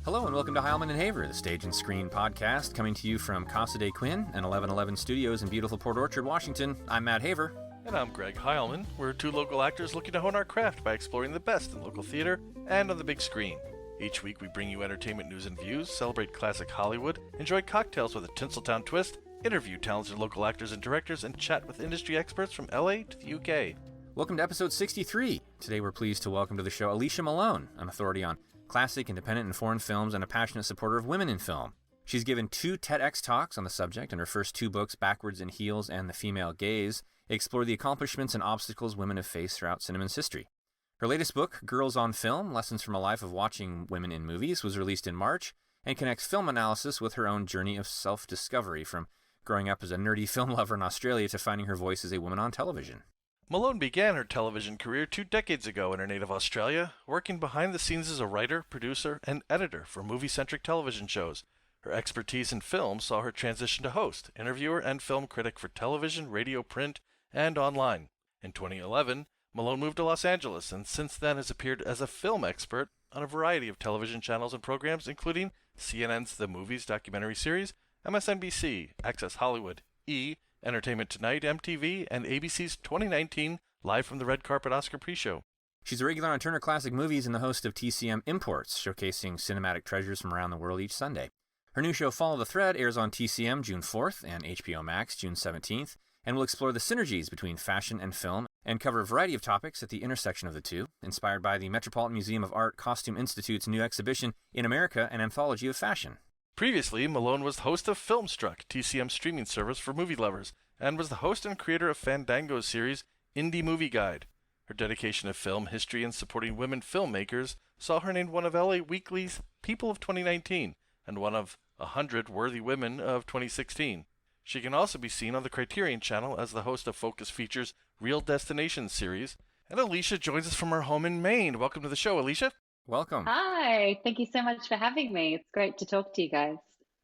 Hello and welcome to Heilman and Haver, the Stage and Screen podcast, coming to you from Casa de Quinn and 1111 Studios in beautiful Port Orchard, Washington. I'm Matt Haver. And I'm Greg Heilman. We're two local actors looking to hone our craft by exploring the best in local theater and on the big screen. Each week we bring you entertainment news and views, celebrate classic Hollywood, enjoy cocktails with a Tinseltown twist, interview talented local actors and directors, and chat with industry experts from LA to the UK. Welcome to episode 63. Today we're pleased to welcome to the show Alicia Malone, an authority on classic, independent, and foreign films, and a passionate supporter of women in film. She's given 2 TEDx talks on the subject, and her first 2 books, Backwards in Heels and The Female Gaze, explore the accomplishments and obstacles women have faced throughout cinema's history. Her latest book, Girls on Film, Lessons from a Life of Watching Women in Movies, was released in March and connects film analysis with her own journey of self-discovery, from growing up as a nerdy film lover in Australia to finding her voice as a woman on television. Malone began her television career 2 decades ago in her native Australia, working behind the scenes as a writer, producer, and editor for movie-centric television shows. Her expertise in film saw her transition to host, interviewer, and film critic for television, radio, print, and online. In 2011, Malone moved to Los Angeles and since then has appeared as a film expert on a variety of television channels and programs, including CNN's The Movies documentary series, MSNBC, Access Hollywood, E!, Entertainment Tonight, MTV, and ABC's 2019 Live from the Red Carpet Oscar pre-show. She's a regular on Turner Classic Movies and the host of TCM Imports, showcasing cinematic treasures from around the world each Sunday. Her new show, Follow the Thread, airs on TCM June 4th and HBO Max June 17th, and will explore the synergies between fashion and film and cover a variety of topics at the intersection of the two, inspired by the Metropolitan Museum of Art Costume Institute's new exhibition, In America, an Anthology of Fashion. Previously, Malone was the host of Filmstruck, TCM's streaming service for movie lovers, and was the host and creator of Fandango's series, Indie Movie Guide. Her dedication to film history and supporting women filmmakers saw her named one of LA Weekly's People of 2019 and one of 100 Worthy Women of 2016. She can also be seen on the Criterion Channel as the host of Focus Features' Real Destinations series. And Alicia joins us from her home in Maine. Welcome to the show, Alicia. Welcome. Hi, thank you so much for having me. It's great to talk to you guys.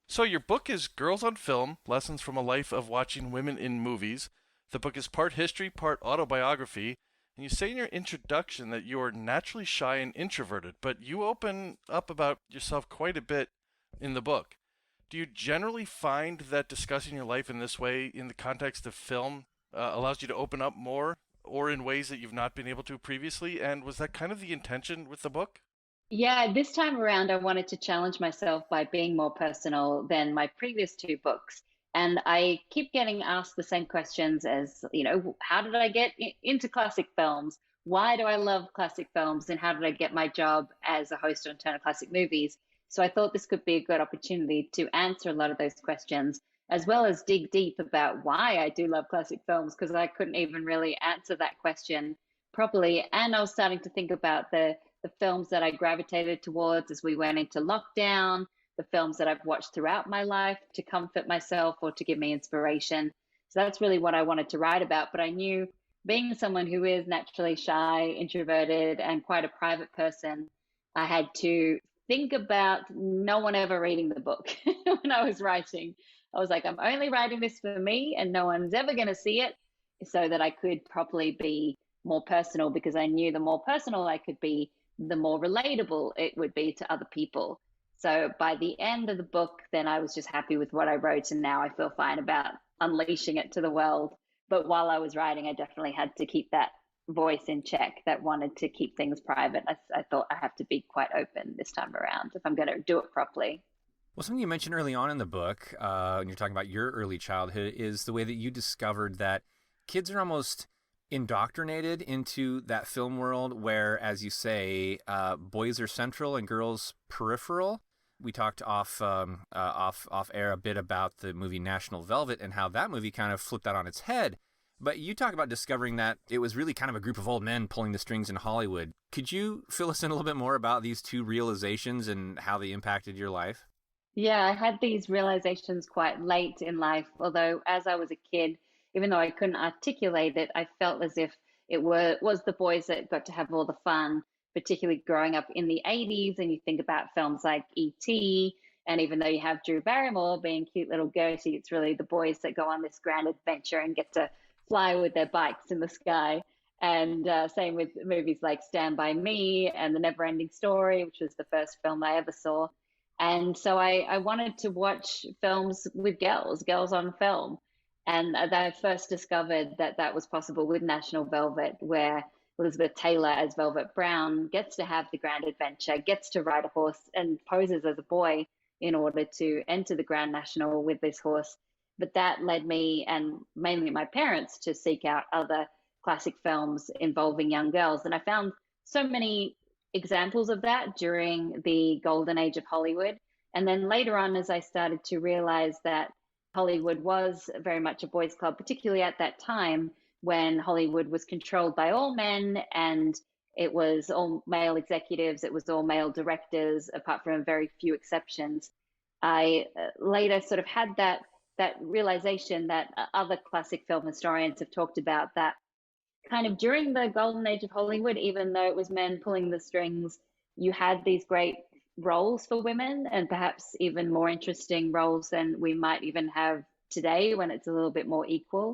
So your book is Girls on Film, Lessons from a Life of Watching Women in Movies. The book is part history, part autobiography. And you say in your introduction that you are naturally shy and introverted, but you open up about yourself quite a bit in the book. Do you generally find that discussing your life in this way in the context of film allows you to open up more, or in ways that you've not been able to previously? And was that kind of the intention with the book? Yeah, this time around, I wanted to challenge myself by being more personal than my previous 2 books. And I keep getting asked the same questions as, how did I get into classic films? Why do I love classic films? And how did I get my job as a host on Turner Classic Movies? So I thought this could be a good opportunity to answer a lot of those questions, as well as dig deep about why I do love classic films, because I couldn't even really answer that question properly. And I was starting to think about the films that I gravitated towards as we went into lockdown, the films that I've watched throughout my life to comfort myself or to give me inspiration. So that's really what I wanted to write about. But I knew, being someone who is naturally shy, introverted, and quite a private person, I had to think about no one ever reading the book when I was writing. I was like, I'm only writing this for me and no one's ever going to see it, so that I could properly be more personal, because I knew the more personal I could be, the more relatable it would be to other people. So by the end of the book, then I was just happy with what I wrote, and now I feel fine about unleashing it to the world. But while I was writing, I definitely had to keep that voice in check that wanted to keep things private. I thought I have to be quite open this time around if I'm going to do it properly. Well, something you mentioned early on in the book, when you're talking about your early childhood, is the way that you discovered that kids are almost indoctrinated into that film world where, as you say, boys are central and girls peripheral. We talked off air a bit about the movie National Velvet and how that movie kind of flipped that on its head. But you talk about discovering that it was really kind of a group of old men pulling the strings in Hollywood. Could you fill us in a little bit more about these 2 realizations and how they impacted your life? Yeah, I had these realizations quite late in life, although as I was a kid, even though I couldn't articulate it, I felt as if it was the boys that got to have all the fun, particularly growing up in the 80s. And you think about films like E.T., and even though you have Drew Barrymore being cute little Gertie, it's really the boys that go on this grand adventure and get to fly with their bikes in the sky. And same with movies like Stand By Me and The Neverending Story, which was the first film I ever saw. And so I wanted to watch films with girls on film. And I first discovered that that was possible with National Velvet, where Elizabeth Taylor as Velvet Brown gets to have the grand adventure, gets to ride a horse and poses as a boy in order to enter the Grand National with this horse. But that led me, and mainly my parents, to seek out other classic films involving young girls. And I found so many examples of that during the golden age of Hollywood. And then later on, as I started to realize that Hollywood was very much a boys' club, particularly at that time when Hollywood was controlled by all men and it was all male executives, it was all male directors, apart from a very few exceptions. I later sort of had that realization that other classic film historians have talked about, that kind of during the golden age of Hollywood, even though it was men pulling the strings, you had these great roles for women, and perhaps even more interesting roles than we might even have today when it's a little bit more equal.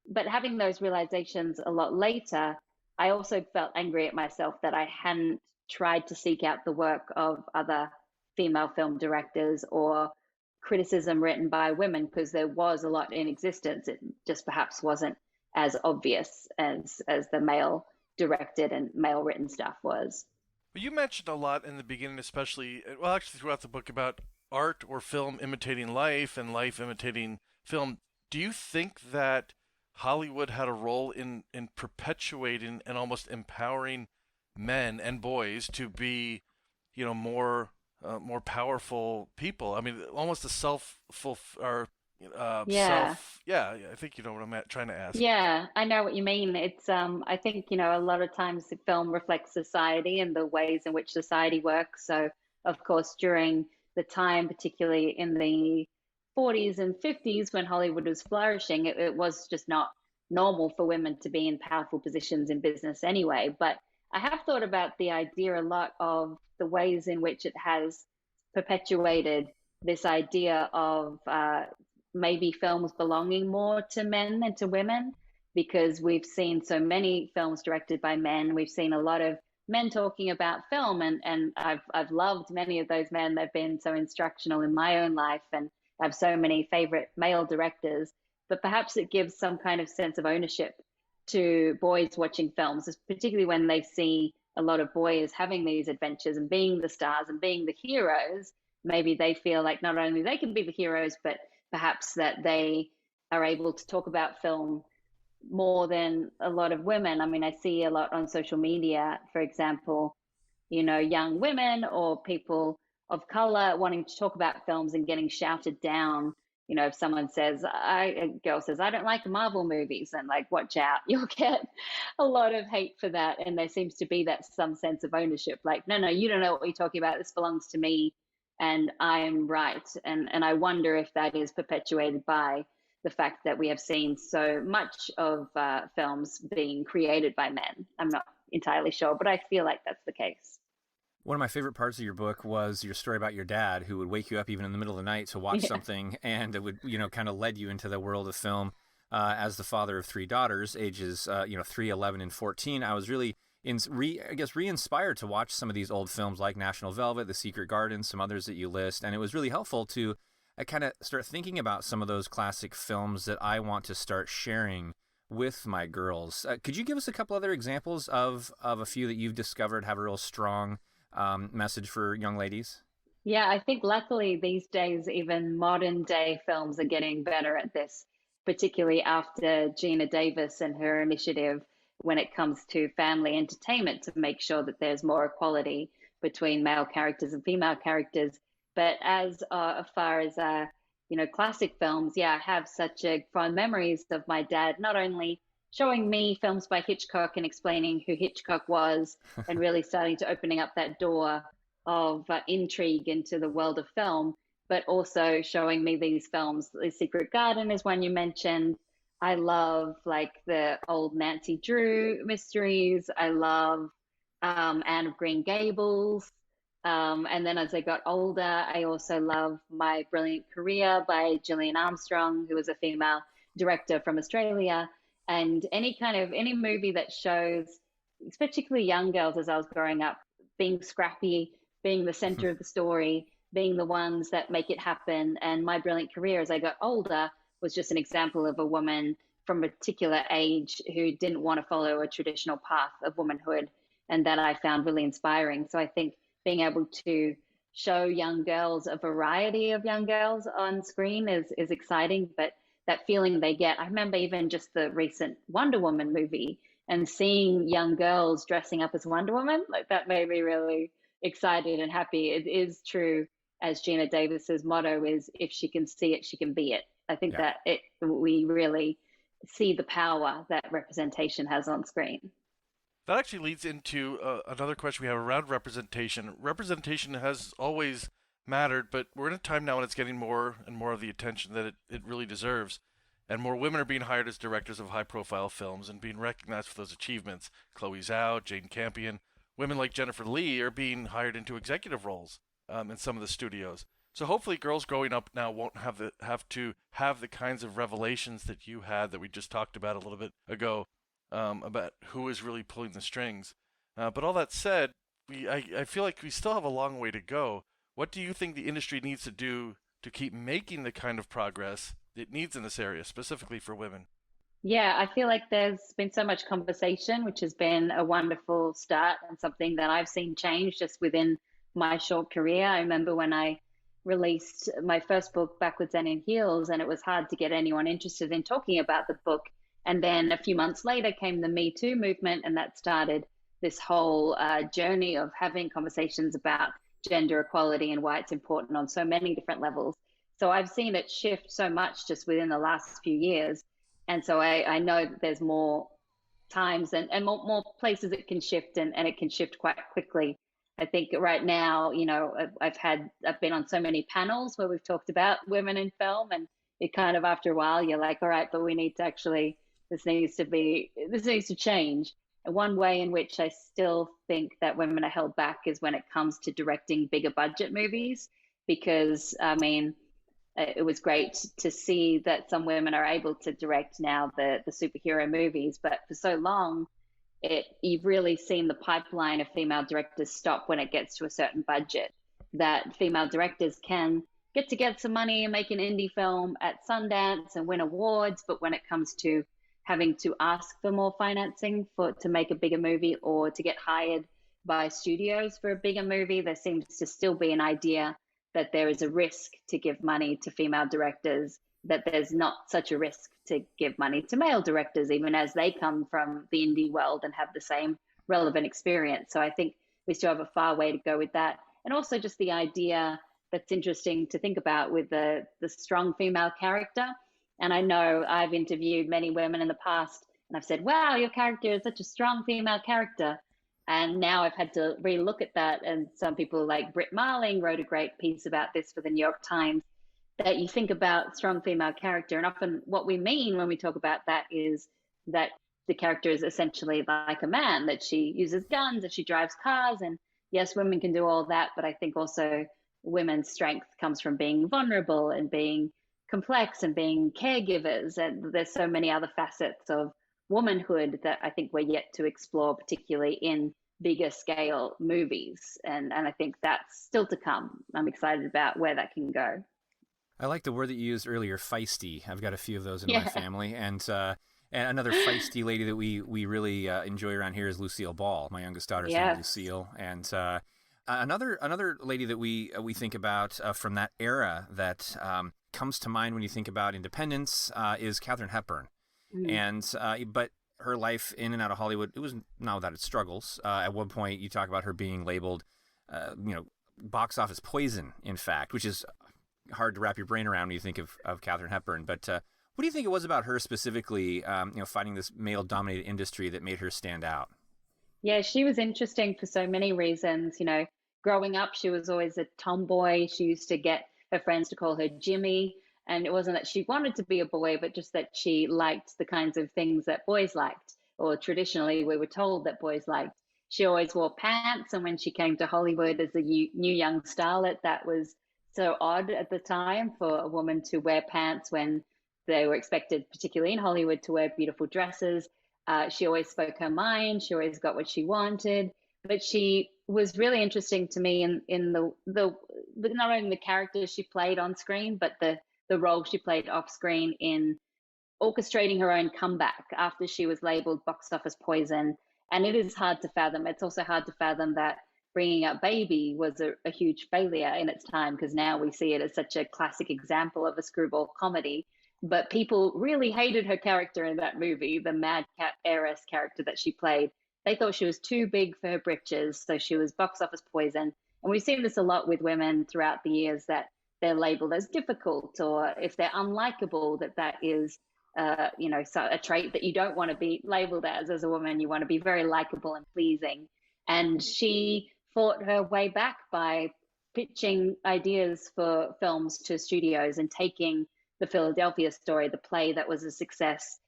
But having those realizations a lot later, I also felt angry at myself that I hadn't tried to seek out the work of other female film directors or criticism written by women, because there was a lot in existence. It just perhaps wasn't as obvious as the male directed and male written stuff was. Well, you mentioned a lot in the beginning, especially, well, actually throughout the book, about art or film imitating life and life imitating film. Do you think that Hollywood had a role in perpetuating and almost empowering men and boys to be, more powerful people? I mean, almost a Yeah. yeah, I think you know what I'm trying to ask. Yeah, I know what you mean. It's I think, a lot of times the film reflects society and the ways in which society works. So, of course, during the time, particularly in the 40s and 50s when Hollywood was flourishing, it was just not normal for women to be in powerful positions in business anyway. But I have thought about the idea a lot of the ways in which it has perpetuated this idea of maybe films belonging more to men than to women, because we've seen so many films directed by men. We've seen a lot of men talking about film, and I've loved many of those men. They've been so instructional in my own life, and I have so many favorite male directors. But perhaps it gives some kind of sense of ownership to boys watching films, particularly when they see a lot of boys having these adventures and being the stars and being the heroes. Maybe they feel like not only they can be the heroes, but perhaps that they are able to talk about film more than a lot of women. I mean, I see a lot on social media, for example, young women or people of color wanting to talk about films and getting shouted down. If someone says, a girl says, I don't like Marvel movies, and like, watch out, you'll get a lot of hate for that. And there seems to be that some sense of ownership, like, no, you don't know what you're talking about. This belongs to me and I'm right. And I wonder if that is perpetuated by the fact that we have seen so much of films being created by men. I'm not entirely sure, but I feel like that's the case. One of my favorite parts of your book was your story about your dad, who would wake you up even in the middle of the night to watch something, and it would, kind of led you into the world of film. As the father of three daughters, ages, 3, 11, and 14, I was really, re-inspired to watch some of these old films like National Velvet, The Secret Garden, some others that you list, and it was really helpful to kind of start thinking about some of those classic films that I want to start sharing with my girls. Could you give us a couple other examples of a few that you've discovered have a real strong message for young ladies? Yeah, I think luckily these days, even modern day films are getting better at this, particularly after Gina Davis and her initiative when it comes to family entertainment to make sure that there's more equality between male characters and female characters. But as far as classic films, yeah, I have such fond memories of my dad not only showing me films by Hitchcock and explaining who Hitchcock was and really starting to opening up that door of intrigue into the world of film, but also showing me these films. The Secret Garden is one you mentioned. I love like the old Nancy Drew mysteries. I love Anne of Green Gables. And then as I got older, I also love My Brilliant Career by Gillian Armstrong, who was a female director from Australia. And any movie that shows, particularly young girls as I was growing up, being scrappy, being the center of the story, being the ones that make it happen. And My Brilliant Career, as I got older, was just an example of a woman from a particular age who didn't want to follow a traditional path of womanhood, and that I found really inspiring. So I think being able to show young girls, a variety of young girls on screen is exciting, but that feeling they get, I remember even just the recent Wonder Woman movie and seeing young girls dressing up as Wonder Woman, like that made me really excited and happy. It is true, as Gina Davis's motto is, if she can see it, she can be it. I think Yeah. that we really see the power that representation has on screen. That actually leads into another question we have around representation. Representation has always mattered, but we're in a time now when it's getting more and more of the attention that it really deserves. And more women are being hired as directors of high-profile films and being recognized for those achievements. Chloe Zhao, Jane Campion, women like Jennifer Lee are being hired into executive roles in some of the studios. So hopefully girls growing up now won't have to have the kinds of revelations that you had that we just talked about a little bit ago about who is really pulling the strings. But all that said, I feel like we still have a long way to go. What do you think the industry needs to do to keep making the kind of progress it needs in this area, specifically for women? Yeah, I feel like there's been so much conversation, which has been a wonderful start and something that I've seen change just within my short career. I remember when I released my first book, Backwards and in Heels, and it was hard to get anyone interested in talking about the book. And then a few months later came the Me Too movement, and that started this whole journey of having conversations about gender equality and why it's important on so many different levels. So I've seen it shift so much just within the last few years. And so I know that there's more times and more places it can shift, and it can shift quite quickly. I think right now, I've been on so many panels where we've talked about women in film, and it kind of, after a while, you're like, all right, but we need to actually, this needs to change. And one way in which I still think that women are held back is when it comes to directing bigger budget movies, because I mean, it was great to see that some women are able to direct now the superhero movies, but for so long, you've really seen the pipeline of female directors stop when it gets to a certain budget. That female directors can get some money and make an indie film at Sundance and win awards, but when it comes to having to ask for more financing to make a bigger movie or to get hired by studios for a bigger movie, there seems to still be an idea that there is a risk to give money to female directors, that there's not such a risk to give money to male directors, even as they come from the indie world and have the same relevant experience. So I think we still have a far way to go with that. And also just the idea that's interesting to think about with the strong female character. And I know I've interviewed many women in the past, and I've said, wow, your character is such a strong female character. And now I've had to relook at that. And some people like Britt Marling wrote a great piece about this for the New York Times, that you think about strong female character. And often what we mean when we talk about that is that the character is essentially like a man, that she uses guns, that she drives cars. And yes, women can do all that. But I think also women's strength comes from being vulnerable and being complex and being caregivers. And there's so many other facets of womanhood that I think we're yet to explore, particularly in bigger scale movies. And I think that's still to come. I'm excited about where that can go. I like the word that you used earlier, feisty. I've got a few of those in my Yeah. family. And another feisty lady that we really enjoy around here is Lucille Ball. My youngest daughter's name is Yes. Lucille. And another lady that we think about from that era that comes to mind when you think about independence is Katharine Hepburn. Mm. And but her life in and out of Hollywood, it was not without its struggles. At one point, you talk about her being labeled, box office poison, in fact, which is hard to wrap your brain around when you think of Katharine Hepburn. But what do you think it was about her specifically, fighting this male-dominated industry that made her stand out? Yeah, she was interesting for so many reasons. Growing up, she was always a tomboy. She used to get her friends to call her Jimmy. And it wasn't that she wanted to be a boy, but just that she liked the kinds of things that boys liked, or traditionally we were told that boys liked. She always wore pants. And when she came to Hollywood as a new young starlet, that was so odd at the time for a woman to wear pants when they were expected, particularly in Hollywood, to wear beautiful dresses. She always spoke her mind. She always got what she wanted. But she was really interesting to me in the not only the characters she played on screen, but the role she played off screen in orchestrating her own comeback after she was labeled box office poison. And it is hard to fathom. It's also hard to fathom that Bringing Up Baby was a huge failure in its time, because now we see it as such a classic example of a screwball comedy. But people really hated her character in that movie, the madcap heiress character that she played. They thought she was too big for her britches, so she was box office poison. And we've seen this a lot with women throughout the years, that they're labeled as difficult, or if they're unlikable, that is so a trait that you don't want to be labeled as a woman. You want to be very likable and pleasing. And she fought her way back by pitching ideas for films to studios and taking the Philadelphia Story, the play that was a success,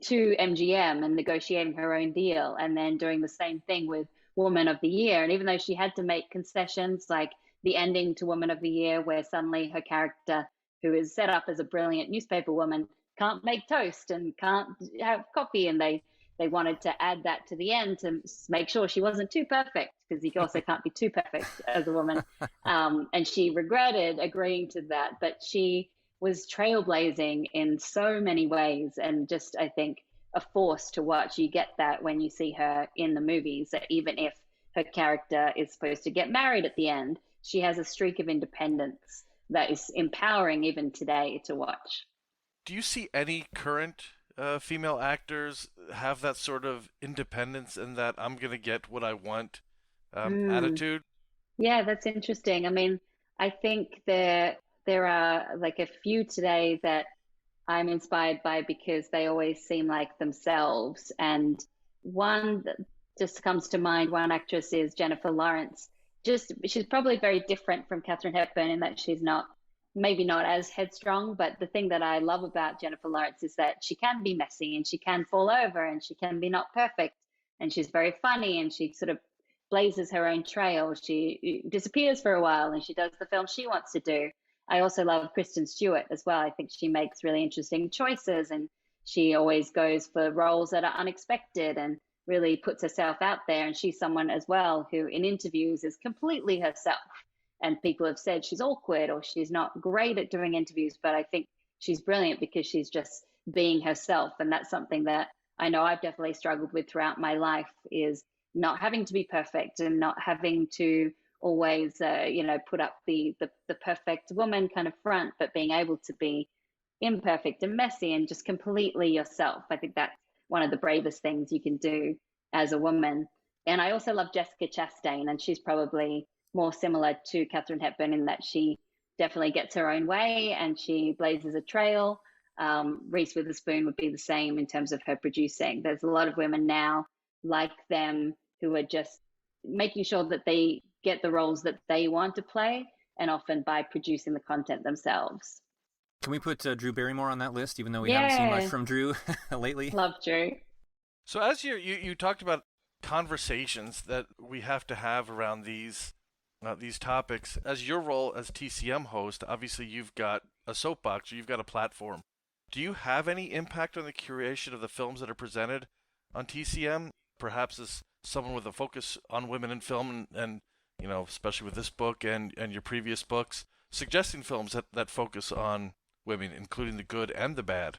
to MGM and negotiating her own deal, and then doing the same thing with Woman of the Year. And even though she had to make concessions, like the ending to Woman of the Year, where suddenly her character, who is set up as a brilliant newspaper woman, can't make toast and can't have coffee, and they wanted to add that to the end to make sure she wasn't too perfect, because you also can't be too perfect as a woman. And she regretted agreeing to that, but she was trailblazing in so many ways, and just, I think, a force to watch. You get that when you see her in the movies, that even if her character is supposed to get married at the end, she has a streak of independence that is empowering even today to watch. Do you see any current female actors have that sort of independence and that I'm going to get what I want attitude? Yeah, that's interesting. I mean, I think there are like a few today that I'm inspired by, because they always seem like themselves. And one that just comes to mind, one actress, is Jennifer Lawrence. She's probably very different from Katharine Hepburn in that she's maybe not as headstrong, but the thing that I love about Jennifer Lawrence is that she can be messy, and she can fall over, and she can be not perfect, and she's very funny, and she sort of blazes her own trail. She disappears for a while, and she does the film she wants to do. I also love Kristen Stewart as well. I think she makes really interesting choices, and she always goes for roles that are unexpected and really puts herself out there. And she's someone as well who in interviews is completely herself. And people have said she's awkward or she's not great at doing interviews, but I think she's brilliant because she's just being herself. And that's something that I know I've definitely struggled with throughout my life, is not having to be perfect and not having to always, put up the perfect woman kind of front, but being able to be imperfect and messy and just completely yourself. I think that's one of the bravest things you can do as a woman. And I also love Jessica Chastain, and she's probably more similar to Katharine Hepburn in that she definitely gets her own way and she blazes a trail. Reese Witherspoon would be the same in terms of her producing. There's a lot of women now like them who are just making sure that they get the roles that they want to play, and often by producing the content themselves. Can we put Drew Barrymore on that list, even though we haven't seen much from Drew lately? Love Drew. So as you talked about conversations that we have to have around these topics, as your role as TCM host, obviously you've got a soapbox, or you've got a platform. Do you have any impact on the curation of the films that are presented on TCM? Perhaps as someone with a focus on women in film, and especially with this book and your previous books, suggesting films that focus on women, including the good and the bad.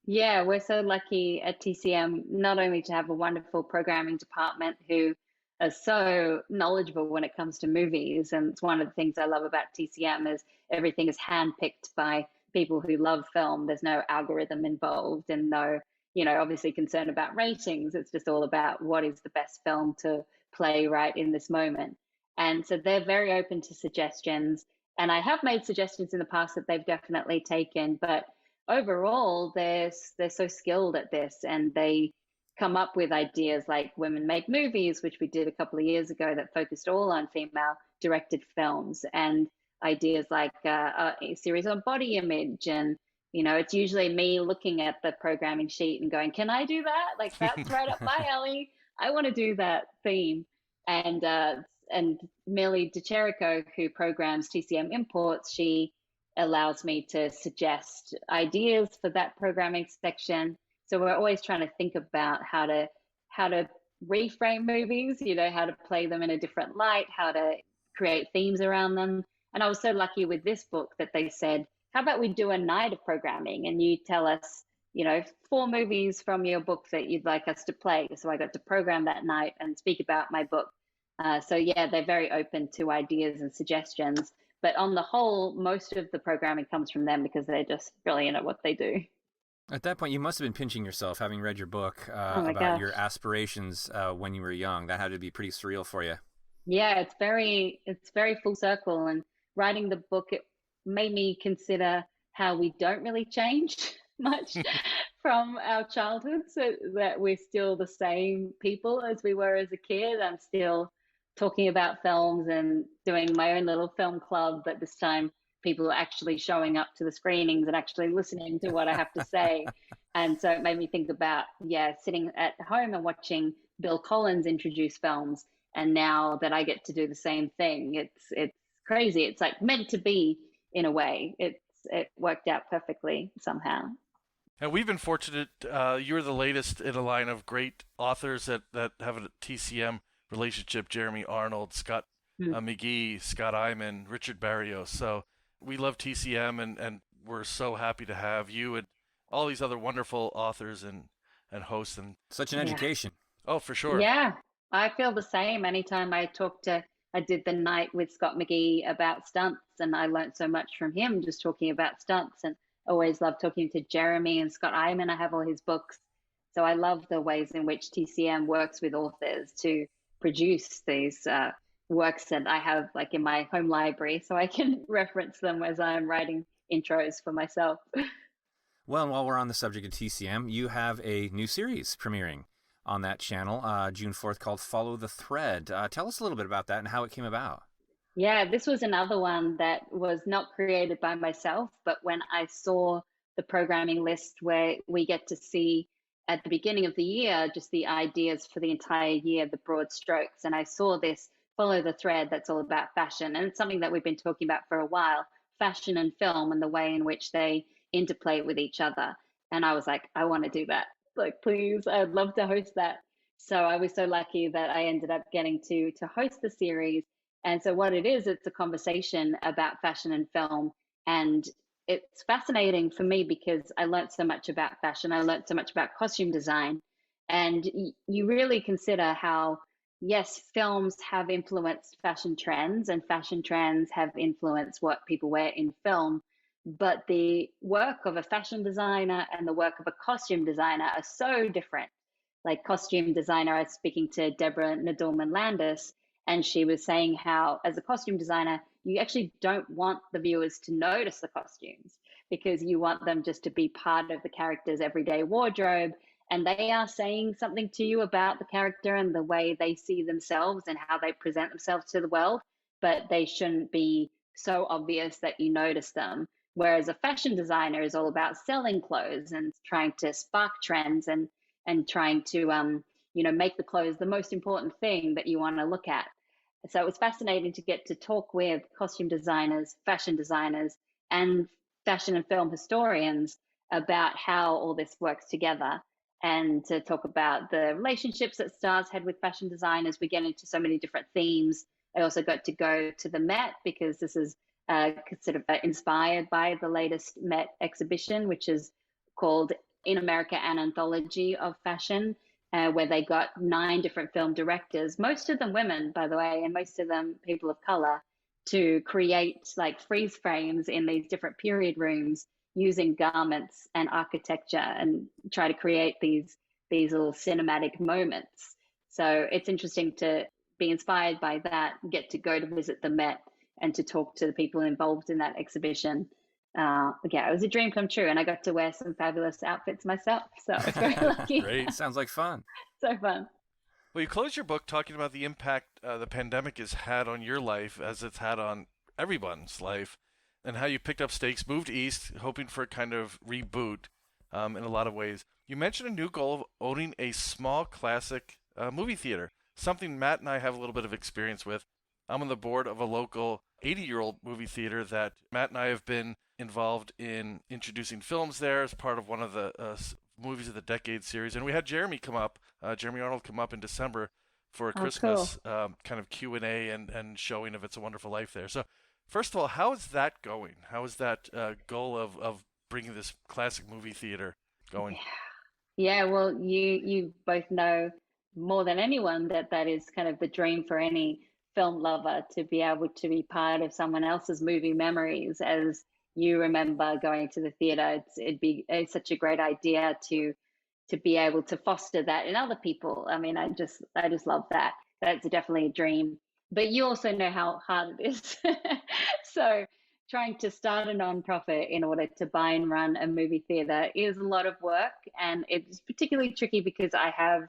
Yeah, we're so lucky at TCM not only to have a wonderful programming department who are so knowledgeable when it comes to movies, and it's one of the things I love about TCM is everything is handpicked by people who love film. There's no algorithm involved, and no, obviously concern about ratings. It's just all about what is the best film to play right in this moment. And so they're very open to suggestions. And I have made suggestions in the past that they've definitely taken, but overall, they're so skilled at this, and they come up with ideas like Women Make Movies, which we did a couple of years ago, that focused all on female directed films, and ideas like a series on body image. And it's usually me looking at the programming sheet and going, can I do that? Like, that's right up my alley. I want to do that theme. And Millie DeCherico, who programs TCM Imports, she allows me to suggest ideas for that programming section. So we're always trying to think about how to reframe movies, how to play them in a different light, how to create themes around them. And I was so lucky with this book that they said, how about we do a night of programming and you tell us, 4 movies from your book that you'd like us to play. So I got to program that night and speak about my book. So yeah, they're very open to ideas and suggestions. But on the whole, most of the programming comes from them because they're just brilliant at what they do. At that point, you must have been pinching yourself, having read your book Oh my about gosh. your aspirations when you were young. That had to be pretty surreal for you. Yeah, it's very full circle. And writing the book, it made me consider how we don't really change much from our childhood, so that we're still the same people as we were as a kid. I'm still talking about films and doing my own little film club, but this time people are actually showing up to the screenings and actually listening to what I have to say. And so it made me think about, yeah, sitting at home and watching Bill Collins introduce films. And now that I get to do the same thing, it's crazy. It's like meant to be in a way. It worked out perfectly somehow. And we've been fortunate. You're the latest in a line of great authors that have a TCM relationship. Jeremy Arnold, Scott McGee, Scott Hyman, Richard Barrios. So we love TCM, and we're so happy to have you and all these other wonderful authors and hosts. And Such an education. Oh, for sure. Yeah, I feel the same. Anytime I did the night with Scott McGee about stunts, and I learned so much from him just talking about stunts. And always love talking to Jeremy and Scott Hyman. I have all his books. So I love the ways in which TCM works with authors to produce these works that I have like in my home library, so I can reference them as I'm writing intros for myself. Well, and while we're on the subject of TCM, you have a new series premiering on that channel June 4th called Follow the Thread. Tell us a little bit about that and how it came about. Yeah, this was another one that was not created by myself, but when I saw the programming list where we get to see at the beginning of the year just the ideas for the entire year, the broad strokes, and I saw this Follow the Thread that's all about fashion. And it's something that we've been talking about for a while, fashion and film and the way in which they interplay with each other. And I was like, I want to do that. Like, please, I'd love to host that. So I was so lucky that I ended up getting to host the series. And so what it is, it's a conversation about fashion and film. And it's fascinating for me because I learned so much about fashion. I learned so much about costume design. And you really consider how, yes, films have influenced fashion trends and fashion trends have influenced what people wear in film. But the work of a fashion designer and the work of a costume designer are so different. Like costume designer, I was speaking to Deborah Nadoolman Landis, and she was saying how, as a costume designer, you actually don't want the viewers to notice the costumes because you want them just to be part of the character's everyday wardrobe. And they are saying something to you about the character and the way they see themselves and how they present themselves to the world, but they shouldn't be so obvious that you notice them. Whereas a fashion designer is all about selling clothes and trying to spark trends and trying to make the clothes the most important thing that you want to look at. So it was fascinating to get to talk with costume designers, fashion designers, and fashion and film historians about how all this works together, and to talk about the relationships that stars had with fashion designers. We get into so many different themes. I also got to go to the Met because this is sort of inspired by the latest Met exhibition, which is called In America, an Anthology of Fashion, where they got 9 different film directors, most of them women, by the way, and most of them people of color, to create like freeze frames in these different period rooms using garments and architecture and try to create these little cinematic moments. So it's interesting to be inspired by that, get to go to visit the Met and to talk to the people involved in that exhibition. Yeah, it was a dream come true, and I got to wear some fabulous outfits myself. So I was very lucky. Great, sounds like fun. So fun. Well, you close your book talking about the impact the pandemic has had on your life, as it's had on everyone's life, and how you picked up stakes, moved east, hoping for a kind of reboot in a lot of ways. You mentioned a new goal of owning a small classic movie theater, something Matt and I have a little bit of experience with. I'm on the board of a local 80-year-old movie theater that Matt and I have been involved in introducing films there as part of one of the Movies of the Decade series. And we had Jeremy Arnold come up in December for a Christmas cool. kind of Q&A and showing of It's a Wonderful Life there. So First of all, how is that going? How is that goal of bringing this classic movie theater going? Yeah, well, you both know more than anyone that that is kind of the dream for any film lover, to be able to be part of someone else's movie memories as you remember going to the theater. It's such a great idea to be able to foster that in other people. I mean, I just love that. That's definitely a dream. But you also know how hard it is. So trying to start a nonprofit in order to buy and run a movie theater is a lot of work, and it's particularly tricky because I have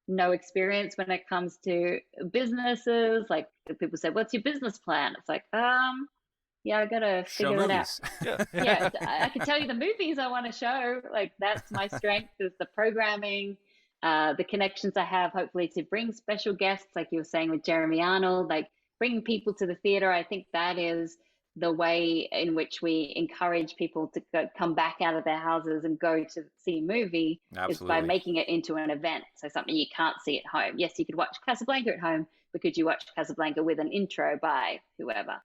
no experience when it comes to businesses. Like, people say, "What's your business plan?" It's like, yeah, I gotta Show figure it out. movies. Yeah, I can tell you the movies I want to show. Like, that's my strength, is the programming, the connections I have, hopefully to bring special guests, like you were saying with Jeremy Arnold, like bringing people to the theater. I think that is the way in which we encourage people to come back out of their houses and go to see a movie, is by Absolutely. making it into an event. So something you can't see at home. Yes, you could watch Casablanca at home, but could you watch Casablanca with an intro by whoever?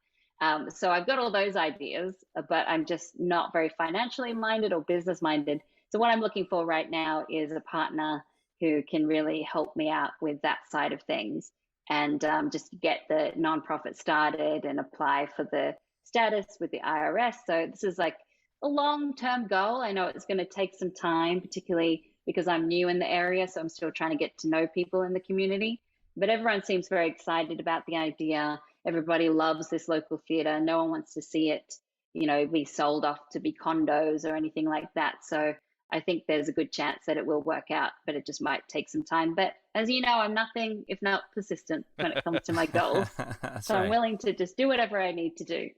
So I've got all those ideas, but I'm just not very financially minded or business minded. So what I'm looking for right now is a partner who can really help me out with that side of things, and just get the nonprofit started and apply for the status with the IRS. So this is like a long-term goal. I know it's going to take some time, particularly because I'm new in the area, so I'm still trying to get to know people in the community. But everyone seems very excited about the idea. Everybody loves this local theater. No one wants to see it, be sold off to be condos or anything like that. So I think there's a good chance that it will work out, but it just might take some time. But as you know, I'm nothing if not persistent when it comes to my goals. That's So I'm right. willing to just do whatever I need to do.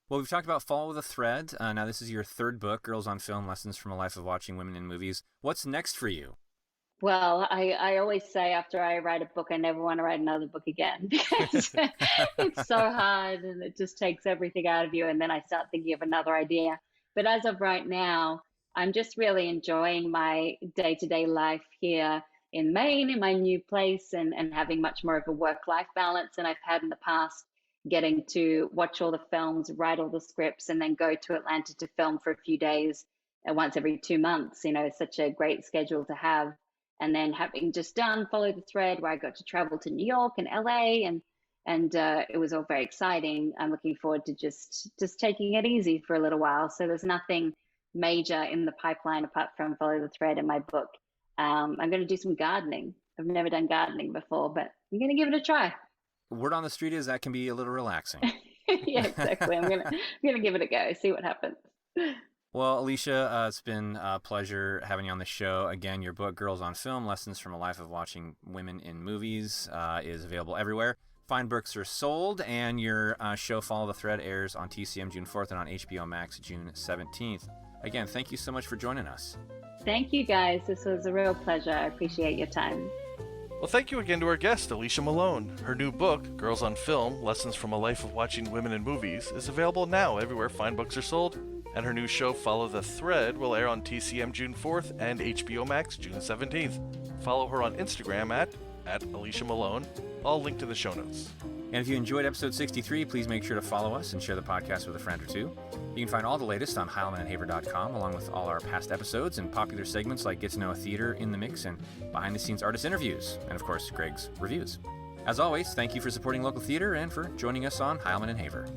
Well, we've talked about Follow the Thread. Now, this is your third book, Girls on Film, Lessons from a Life of Watching Women in Movies. What's next for you? Well, I always say after I write a book, I never want to write another book again because it's so hard and it just takes everything out of you. And then I start thinking of another idea. But as of right now, I'm just really enjoying my day-to-day life here in Maine, in my new place, and having much more of a work-life balance than I've had in the past, getting to watch all the films, write all the scripts, and then go to Atlanta to film for a few days once every 2 months. It's such a great schedule to have. And then having just done Follow the Thread, where I got to travel to New York and LA, and it was all very exciting. I'm looking forward to just taking it easy for a little while. So there's nothing major in the pipeline apart from Follow the Thread in my book. I'm going to do some gardening. I've never done gardening before, but I'm going to give it a try. Word on the street is that can be a little relaxing. Yeah, exactly. I'm gonna give it a go. See what happens. Well, Alicia, it's been a pleasure having you on the show. Again, your book, Girls on Film, Lessons from a Life of Watching Women in Movies, is available everywhere fine books are sold, and your show, Follow the Thread, airs on TCM June 4th and on HBO Max June 17th. Again, thank you so much for joining us. Thank you, guys. This was a real pleasure. I appreciate your time. Well, thank you again to our guest, Alicia Malone. Her new book, Girls on Film, Lessons from a Life of Watching Women in Movies, is available now everywhere fine books are sold, and her new show, Follow the Thread, will air on TCM June 4th and HBO Max June 17th. Follow her on Instagram at Alicia Malone, all linked in the show notes. And if you enjoyed episode 63, please make sure to follow us and share the podcast with a friend or two. You can find all the latest on HeilmanandHaver.com, along with all our past episodes and popular segments like Get to Know a Theater, In the Mix, and behind-the-scenes artist interviews, and of course, Greg's reviews. As always, thank you for supporting local theater and for joining us on Heilman and Haver.